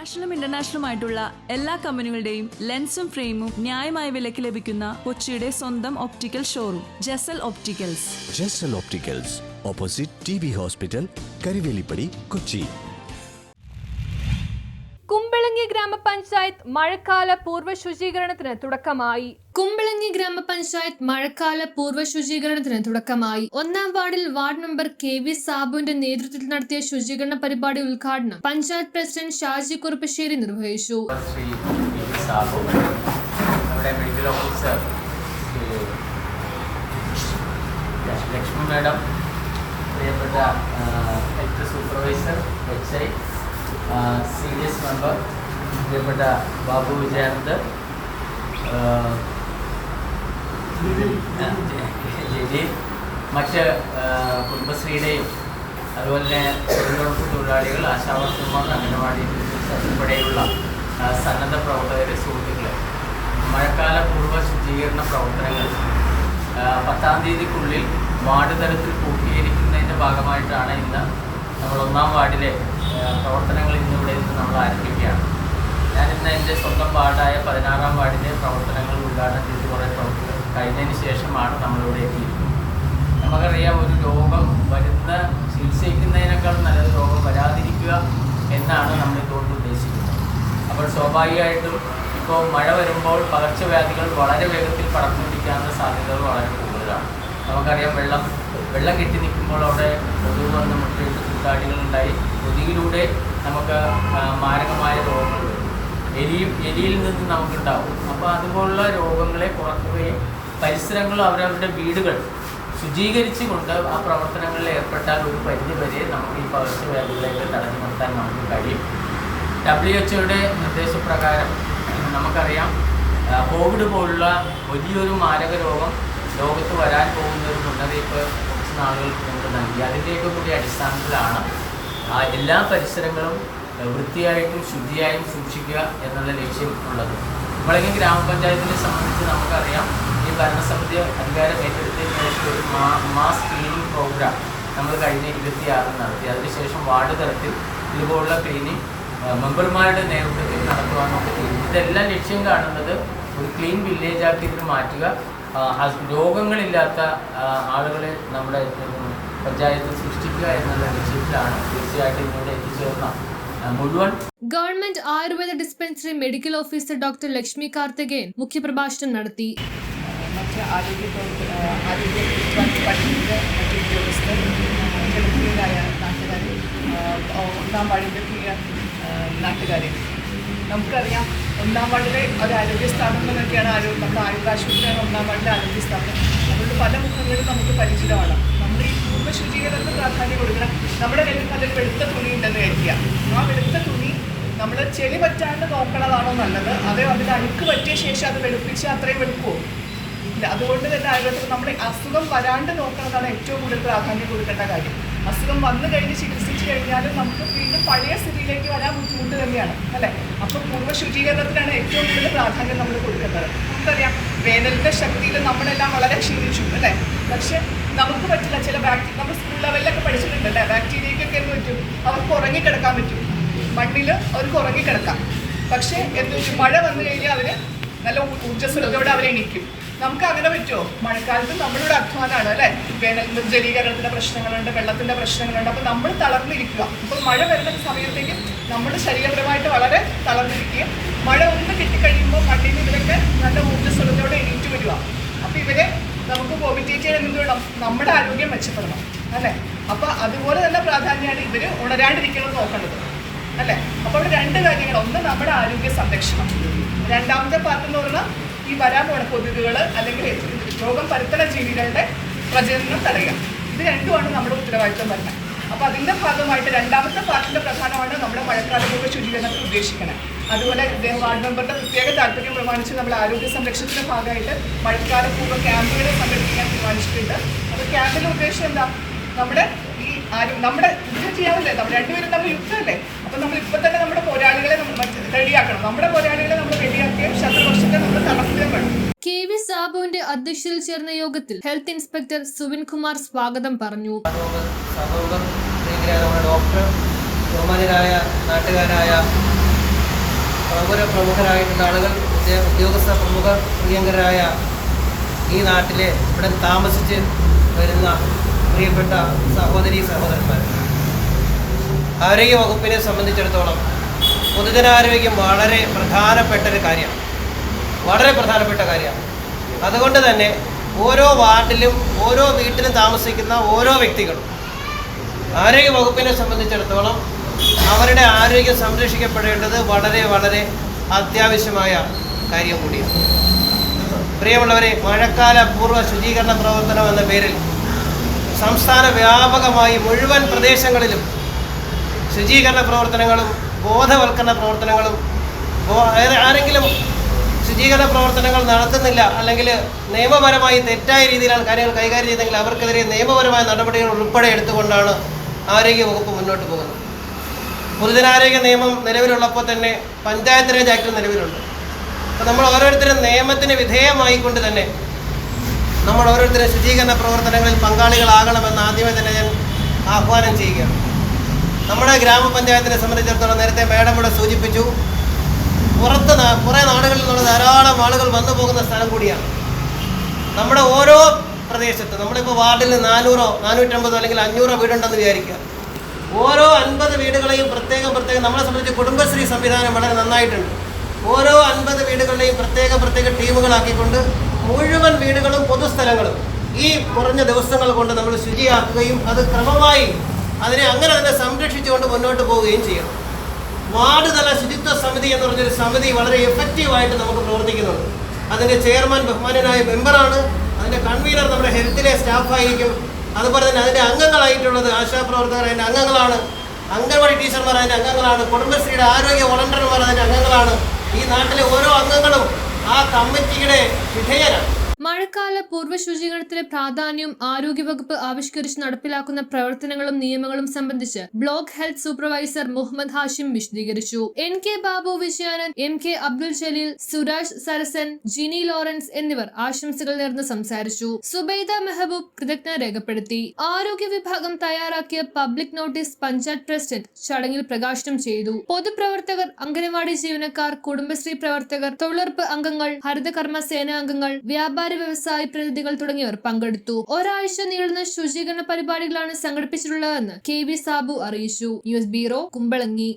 നാഷണലും ഇന്റർനാഷണലുമായിട്ടുള്ള എല്ലാ കമ്പനികളുടെയും ലെൻസും ഫ്രെയിമും ന്യായമായ വിലയ്ക്ക് ലഭിക്കുന്ന കൊച്ചിയുടെ സ്വന്തം optical showroom Jesal opticals. Jesal opticals, opposite TB hospital, Karivelippady, Kochi. Kumbalangi ഗ്രാമപഞ്ചായത്ത് മഴക്കാല പൂർവ്വ ശുചീകരണത്തിന് തുടക്കമായി. കുമ്പളങ്ങി ഗ്രാമപഞ്ചായത്ത് മഴക്കാല പൂർവ്വ ശുചീകരണത്തിന് തുടക്കമായി. 1-ാം വാർഡിൽ വാർഡ് മെമ്പർ KV സാബുവിന്റെ നേതൃത്വത്തിൽ നടത്തിയ ശുചീകരണ പരിപാടി ഉദ്ഘാടനം പഞ്ചായത്ത് പ്രസിഡന്റ് ഷാജി കുറുപ്പശ്ശേരി നിർവഹിച്ചു. മെഡിക്കൽ ഓഫീസർ ലക്ഷ്മി മാഡം, പ്രിയപ്പെട്ട health supervisor HI, CDS member പ്രിയപ്പെട്ട ബാബു വിജയാനന്ദ്, ജലീൽ, മറ്റ് കുടുംബശ്രീയുടെയും അതുപോലെ തന്നെ തൊഴിലുറപ്പ് തൊഴിലാളികൾ, ആശാവർക്കർമാർ, അംഗനവാടി ഉൾപ്പെടെയുള്ള സന്നദ്ധ പ്രവർത്തകരുടെ സുഹൃത്തുക്കളെ, മഴക്കാല പൂർവ്വ ശുചീകരണ പ്രവർത്തനങ്ങൾ 10-ാം തീയതിക്കുള്ളിൽ വാർഡ് തലത്തിൽ പൂർത്തീകരിക്കുന്നതിൻ്റെ ഭാഗമായിട്ടാണ് ഇന്ന് നമ്മൾ 1-ാം വാർഡിലെ പ്രവർത്തനങ്ങൾ ഇന്നിവിടെ നിന്ന് നമ്മൾ ആരംഭിക്കുകയാണ്. ഞാനിന്ന് എൻ്റെ സ്വന്തം വാർഡായ 16-ാം വാർഡിലെ പ്രവർത്തനങ്ങൾ ഉദ്ഘാടനം ചെയ്ത് കുറേ പ്രവർത്തനങ്ങൾ കഴിഞ്ഞതിന് ശേഷമാണ് നമ്മളിവിടെ എത്തിയിരിക്കുന്നത്. നമുക്കറിയാം, ഒരു രോഗം ചികിത്സിക്കുന്നതിനേക്കാൾ നല്ലത് രോഗം വരാതിരിക്കുക എന്നാണ് നമ്മൾ ഇതുകൊണ്ട് ഉദ്ദേശിക്കുന്നത്. അപ്പോൾ സ്വാഭാവികമായിട്ടും ഇപ്പോൾ മഴ വരുമ്പോൾ പകർച്ചവ്യാധികൾ വളരെ വേഗത്തിൽ പടർന്നു പിടിക്കാനുള്ള സാധ്യതകൾ വളരെ കൂടുതലാണ്. നമുക്കറിയാം, വെള്ളം കെട്ടി നിൽക്കുമ്പോൾ അവിടെ കൊതുക് വന്ന് മുട്ടയിട്ട് കൂട്ടാടികളുണ്ടായി കൊതുകിലൂടെ നമുക്ക് മാരകമായ രോഗങ്ങൾ വരും. എലിയിൽ നിന്ന് നമുക്കുണ്ടാവും. അപ്പോൾ അതുപോലുള്ള രോഗങ്ങളെ കുറയ്ക്കുകയും പരിസരങ്ങൾ അവരവരുടെ വീടുകൾ ശുചീകരിച്ചു കൊണ്ട് ആ പ്രവർത്തനങ്ങളിൽ ഏർപ്പെട്ടാൽ ഒരു പരിധി വരെ നമുക്ക് ഈ പകർച്ചവ്യാധികളെയൊക്കെ തടഞ്ഞു നിർത്താൻ നമുക്ക് കഴിയും. WHO നിർദ്ദേശപ്രകാരം നമുക്കറിയാം, കോവിഡ് പോലുള്ള വലിയൊരു മാരക രോഗം ലോകത്ത് വരാൻ പോകുന്ന ഒരു മുന്നറിയിപ്പ് കുറച്ച് നാളുകൾക്ക് മുമ്പ് നൽകി. അതിൻ്റെയൊക്കെ കൂടി അടിസ്ഥാനത്തിലാണ് എല്ലാ പരിസരങ്ങളും വൃത്തിയായിട്ടും ശുചിയായും സൂക്ഷിക്കുക എന്നുള്ള ലക്ഷ്യം ഉള്ളത്. കുമ്പളങ്ങി ഗ്രാമപഞ്ചായത്തിനെ സംബന്ധിച്ച് നമുക്കറിയാം, ഈ ഭരണസമിതി അധികാരം ഏറ്റെടുത്തതിന് ശേഷം ഒരു മാസ് ക്ലീനിങ് പ്രോഗ്രാം നമ്മൾ കഴിഞ്ഞ 26 നടത്തി. അതിനുശേഷം വാർഡ് തലത്തിൽ ഇതുപോലുള്ള ക്ലീനിങ് മെമ്പർമാരുടെ നേതൃത്വത്തിൽ നടത്തുവാനൊക്കെ ചെയ്തു. ഇതെല്ലാം ലക്ഷ്യം കാണുന്നത് ഒരു ക്ലീൻ വില്ലേജാക്കി ഇതിന് മാറ്റുക, രോഗങ്ങളില്ലാത്ത ആളുകളെ നമ്മുടെ പഞ്ചായത്ത് സൃഷ്ടിക്കുക എന്നുള്ള ലക്ഷ്യത്തിലാണ് തീർച്ചയായിട്ടും ഇന്നിവിടെ എത്തിച്ചേർന്ന മുഴുവൻ. Government Ayurveda dispensary medical officer doctor Lakshmi Karthikeyan മുഖ്യപ്രഭാഷണം നടത്തി. മറ്റ് ആരോഗ്യ പഠിക്കുന്ന മറ്റ് ഉദ്യോഗസ്ഥർ, ജനപ്രിയരായ നാട്ടുകാർ, 1-ാം വാർഡിൻ്റെ പ്രിയ നാട്ടുകാർ, നമുക്കറിയാം 1-ാം വാർഡിലെ ഒരു ആരോഗ്യ സ്ഥാപനം എന്നൊക്കെയാണ് നമ്മുടെ ആയുർവേദാശുപത്രിയാണ് 1-ാം വാർഡിലെ ആരോഗ്യ സ്ഥാപനം. അതുകൊണ്ട് പല മുഖങ്ങളും നമുക്ക് പരിചിതമാണ്. നമ്മൾ ഈ പൂർവ്വ ശുചീകരണത്തിന് പ്രാധാന്യം കൊടുക്കണം. നമ്മുടെ കയ്യിൽ നല്ലൊരു വെളുത്ത തുണി ഉണ്ടെന്ന് കരുതിയ ആ വെളുത്ത തുണി നമ്മൾ ചെളി പറ്റാണ്ട് നോക്കണതാണോ നല്ലത്, അതോ അതിന് അഴുക്ക് പറ്റിയ ശേഷം അത് വെളുപ്പിച്ച് അത്രയും വെളുക്കുമോ? ഇല്ല. അതുകൊണ്ട് തന്നെ ആയുർവേദത്തിൽ നമ്മൾ അസുഖം വരാണ്ട് നോക്കണതാണ് ഏറ്റവും കൂടുതൽ പ്രാധാന്യം കൊടുക്കേണ്ട കാര്യം. അസുഖം വന്നു കഴിഞ്ഞ് ചികിത്സിച്ച് കഴിഞ്ഞാലും നമുക്ക് വീണ്ടും പഴയ സ്ഥിതിയിലേക്ക് വരാൻ ബുദ്ധിമുട്ട് തന്നെയാണ്, അല്ലേ? അപ്പോൾ പൂർവ്വ ശുചീകരണത്തിനാണ് ഏറ്റവും കൂടുതൽ പ്രാധാന്യം നമ്മൾ കൊടുക്കുന്നത്. നമുക്കറിയാം, വേനലിൻ്റെ ശക്തിയിൽ നമ്മളെല്ലാം വളരെ ക്ഷീണിച്ചു, അല്ലേ? പക്ഷെ നമുക്ക് പറ്റില്ല. ചില നമ്മൾ സ്കൂൾ ലെവലിലൊക്കെ പഠിച്ചിട്ടുണ്ടല്ലേ, ബാക്ടീരിയക്കൊക്കെ എന്ത് പറ്റും, അവർക്ക് ഉറങ്ങിക്കിടക്കാൻ പറ്റും. മണ്ണിൽ അവർക്ക് ഉറങ്ങിക്കിടക്കാം. പക്ഷേ എന്ത് പറ്റും, മഴ വന്നു കഴിഞ്ഞാൽ അവർ നല്ല ഊർജ്ജസ്വലതയോടെ അവരെണീക്കും. നമുക്ക് അങ്ങനെ പറ്റുമോ? മഴക്കാലത്ത് നമ്മളുടെ അധ്വാനമാണ്, അല്ലേ? വേനൽ ജലീകരണത്തിൻ്റെ പ്രശ്നങ്ങളുണ്ട്, വെള്ളത്തിൻ്റെ പ്രശ്നങ്ങളുണ്ട്. അപ്പോൾ നമ്മൾ തളർന്നിരിക്കുക. അപ്പോൾ മഴ വരുന്ന സമയത്തേക്ക് നമ്മൾ ശരീരപരമായിട്ട് വളരെ തളർന്നിരിക്കുകയും മഴ ഒന്ന് കിട്ടിക്കഴിയുമ്പോൾ മണ്ണിൽ ഇവരൊക്കെ നല്ല ഊർജ്ജസ്വലതയോടെ എണീറ്റ് വരിക. അപ്പോൾ ഇവരെ നമുക്ക് കോവിറ്റേറ്റ് ചെയ്യാൻ എന്ത് വേണം? നമ്മുടെ ആരോഗ്യം മെച്ചപ്പെടണം, അല്ലേ? അപ്പോൾ അതുപോലെ തന്നെ പ്രാധാന്യമാണ് ഇവർ ഉണരാണ്ടിരിക്കണമെന്ന് നോക്കേണ്ടത്, അല്ലേ? അപ്പോൾ അവിടെ 2 കാര്യങ്ങൾ. ഒന്ന്, നമ്മുടെ ആരോഗ്യ സംരക്ഷണം. രണ്ടാമത്തെ പാർട്ട് എന്ന് പറഞ്ഞാൽ ഈ വരാൻ പോണ കൊതുകുകൾ അല്ലെങ്കിൽ രോഗം പരത്തുന്ന ജീവികളുടെ പ്രജനനം തടയുക. ഇത് രണ്ടുമാണ് നമ്മുടെ ഉത്തരവാദിത്വം വരുന്നത്. അപ്പോൾ അതിൻ്റെ ഭാഗമായിട്ട് 2ാമത്തെ പാർട്ടിൻ്റെ പ്രധാനമാണ് നമ്മുടെ മഴക്കാലപൂർവ്വ ശുചീകരണത്തിൽ ഉദ്ദേശിക്കുന്നത്. അതുപോലെ വാർഡ് മെമ്പറുടെ പ്രത്യേക താല്പര്യം പ്രമാണിച്ച് നമ്മൾ ആരോഗ്യ സംരക്ഷണത്തിൻ്റെ ഭാഗമായിട്ട് മഴക്കാലപൂർവ്വ ക്യാമ്പുകൾ സംഘടിപ്പിക്കാൻ തീരുമാനിച്ചിട്ടുണ്ട്. അപ്പോൾ ക്യാമ്പിൻ്റെ ഉദ്ദേശം എന്താ? നമ്മുടെ ഈ നമ്മുടെ യുദ്ധം ചെയ്യാമല്ലേ, നമ്മൾ രണ്ടുപേരും നമ്മൾ യുദ്ധമല്ലേ. അപ്പോൾ നമ്മൾ ഇപ്പോൾ തന്നെ നമ്മുടെ പോരാളികളെ റെഡിയാക്കണം. നമ്മുടെ പോരാളികളെ നമ്മൾ റെഡിയാക്കുകയും ശത്രുപക്ഷത്തെ നമ്മൾ തളർത്തുകയും വേണം. KV സാബുവിന്റെ അധ്യക്ഷതയിൽ ചേർന്ന യോഗത്തിൽ ഹെൽത്ത് ഇൻസ്പെക്ടർ സുവിൻ കുമാർ സ്വാഗതം പറഞ്ഞു. ഡോക്ടർ, ബഹുമാനരായ നാട്ടുകാരായ പ്രമുഖരായിട്ടുള്ള ആളുകൾ, ഉദ്യോഗസ്ഥ പ്രമുഖർ, പ്രിയങ്കരായ ഈ നാട്ടിലെ ഇവിടെ താമസിച്ച് വരുന്ന പ്രിയപ്പെട്ട സഹോദരീ സഹോദരന്മാർ, ആരോഗ്യ വകുപ്പിനെ സംബന്ധിച്ചിടത്തോളം പൊതുജനാരോഗ്യം വളരെ പ്രധാനപ്പെട്ട കാര്യമാണ്. അതുകൊണ്ട് തന്നെ ഓരോ വാർഡിലും ഓരോ വീട്ടിലും താമസിക്കുന്ന ഓരോ വ്യക്തികളും ആരോഗ്യ വകുപ്പിനെ സംബന്ധിച്ചിടത്തോളം അവരുടെ ആരോഗ്യം സംരക്ഷിക്കപ്പെടേണ്ടത് വളരെ അത്യാവശ്യമായ കാര്യം കൂടിയാണ്. പ്രിയമുള്ളവരെ, മഴക്കാല പൂർവ്വ ശുചീകരണ പ്രവർത്തനം എന്ന പേരിൽ സംസ്ഥാന വ്യാപകമായി മുഴുവൻ പ്രദേശങ്ങളിലും ശുചീകരണ പ്രവർത്തനങ്ങളും ബോധവൽക്കരണ പ്രവർത്തനങ്ങളും, ആരെങ്കിലും ശുചീകരണ പ്രവർത്തനങ്ങൾ നടത്തുന്നില്ല അല്ലെങ്കിൽ നിയമപരമായി തെറ്റായ രീതിയിലാണ് കാര്യങ്ങൾ കൈകാര്യം ചെയ്തെങ്കിൽ അവർക്കെതിരെ നിയമപരമായ നടപടികൾ ഉൾപ്പെടെ എടുത്തുകൊണ്ടാണ് ആരോഗ്യ വകുപ്പ് മുന്നോട്ട് പോകുന്നത്. പൊതുജനാരോഗ്യ നിയമം നിലവിലുള്ളപ്പോൾ തന്നെ പഞ്ചായത്ത് രാജ് ആക്ട് നിലവിലുണ്ട്. അപ്പോൾ നമ്മൾ ഓരോരുത്തരും നിയമത്തിന് വിധേയമായിക്കൊണ്ട് തന്നെ നമ്മൾ ഓരോരുത്തരും ശുചീകരണ പ്രവർത്തനങ്ങളിൽ പങ്കാളികളാകണമെന്ന് ആദ്യമേ തന്നെ ഞാൻ ആഹ്വാനം ചെയ്യുകയാണ്. നമ്മുടെ ഗ്രാമപഞ്ചായത്തിനെ സംബന്ധിച്ചിടത്തോളം നേരത്തെ മാഡം ഇവിടെ സൂചിപ്പിച്ചു, കുറേ നാടുകളിൽ നിന്നുള്ള ധാരാളം ആളുകൾ വന്നു പോകുന്ന സ്ഥലം കൂടിയാണ്. നമ്മുടെ ഓരോ പ്രദേശത്ത് നമ്മളിപ്പോൾ വാർഡിൽ 400 450 അല്ലെങ്കിൽ 500 വീടുണ്ടെന്ന് വിചാരിക്കുക. ഓരോ 50 വീടുകളെയും പ്രത്യേകം നമ്മളെ സംബന്ധിച്ച് കുടുംബശ്രീ സംവിധാനം വളരെ നന്നായിട്ടുണ്ട്. ഓരോ 50 വീടുകളുടെയും പ്രത്യേക ടീമുകളാക്കിക്കൊണ്ട് മുഴുവൻ വീടുകളും പൊതുസ്ഥലങ്ങളും ഈ കുറഞ്ഞ ദിവസങ്ങൾ കൊണ്ട് നമ്മൾ ശുചിയാക്കുകയും അത് ക്രമമായി അതിനെ അങ്ങനെ തന്നെ സംരക്ഷിച്ചുകൊണ്ട് മുന്നോട്ട് പോവുകയും ചെയ്യണം. വാർഡ് തല ശുചിത്വ സമിതി എന്ന് പറഞ്ഞൊരു സമിതി വളരെ എഫക്റ്റീവായിട്ട് നമുക്ക് പ്രവർത്തിക്കുന്നുണ്ട്. അതിൻ്റെ ചെയർമാൻ ബഹുമാനനായ മെമ്പറാണ്. അതിൻ്റെ കൺവീനർ നമ്മുടെ ഹെൽത്തിലെ സ്റ്റാഫായിരിക്കും. അതുപോലെ തന്നെ അതിൻ്റെ അംഗങ്ങളായിട്ടുള്ളത് ആശാപ്രവർത്തകർ അതിൻ്റെ അംഗങ്ങളാണ്, അംഗൻവാടി ടീച്ചർമാർ അതിൻ്റെ അംഗങ്ങളാണ്, കുടുംബശ്രീയുടെ ആരോഗ്യ വോളണ്ടിയർമാർ അതിൻ്റെ അംഗങ്ങളാണ്. ഈ നാട്ടിലെ ഓരോ അംഗങ്ങളും ആ കമ്മിറ്റിയുടെ വിധേയരാണ്. മഴക്കാല പൂർവ്വ ശുചീകരണത്തിലെ പ്രാധാന്യവും ആരോഗ്യവകുപ്പ് ആവിഷ്കരിച്ച് നടപ്പിലാക്കുന്ന പ്രവർത്തനങ്ങളും നിയമങ്ങളും സംബന്ധിച്ച് block health supervisor Muhammad Hashim വിശദീകരിച്ചു. NK Babu Vijayanand, MK Abdul Jaleel, Suraj Sarasan, Jini Lawrence എന്നിവർ ആശംസകൾ നേർന്ന് സംസാരിച്ചു. സുബൈദ മെഹബൂബ് കൃതജ്ഞത രേഖപ്പെടുത്തി. ആരോഗ്യ വിഭാഗം തയ്യാറാക്കിയ പബ്ലിക് നോട്ടീസ് പഞ്ചായത്ത് പ്രസിഡന്റ് ചടങ്ങിൽ പ്രകാശനം ചെയ്തു. പൊതുപ്രവർത്തകർ, അംഗനവാടി ജീവനക്കാർ, കുടുംബശ്രീ പ്രവർത്തകർ, തൊഴിലുറപ്പ് അംഗങ്ങൾ, ഹരിതകർമ്മ സേന അംഗങ്ങൾ, വ്യാപാര വ്യവസായ പ്രതിനിധികൾ തുടങ്ങിയവർ പങ്കെടുത്തു. ഒരാഴ്ച നീളുന്ന ശുചീകരണ പരിപാടികളാണ് സംഘടിപ്പിച്ചിട്ടുള്ളതെന്ന് KV സാബു അറിയിച്ചു. News bureau, Kumbalangi.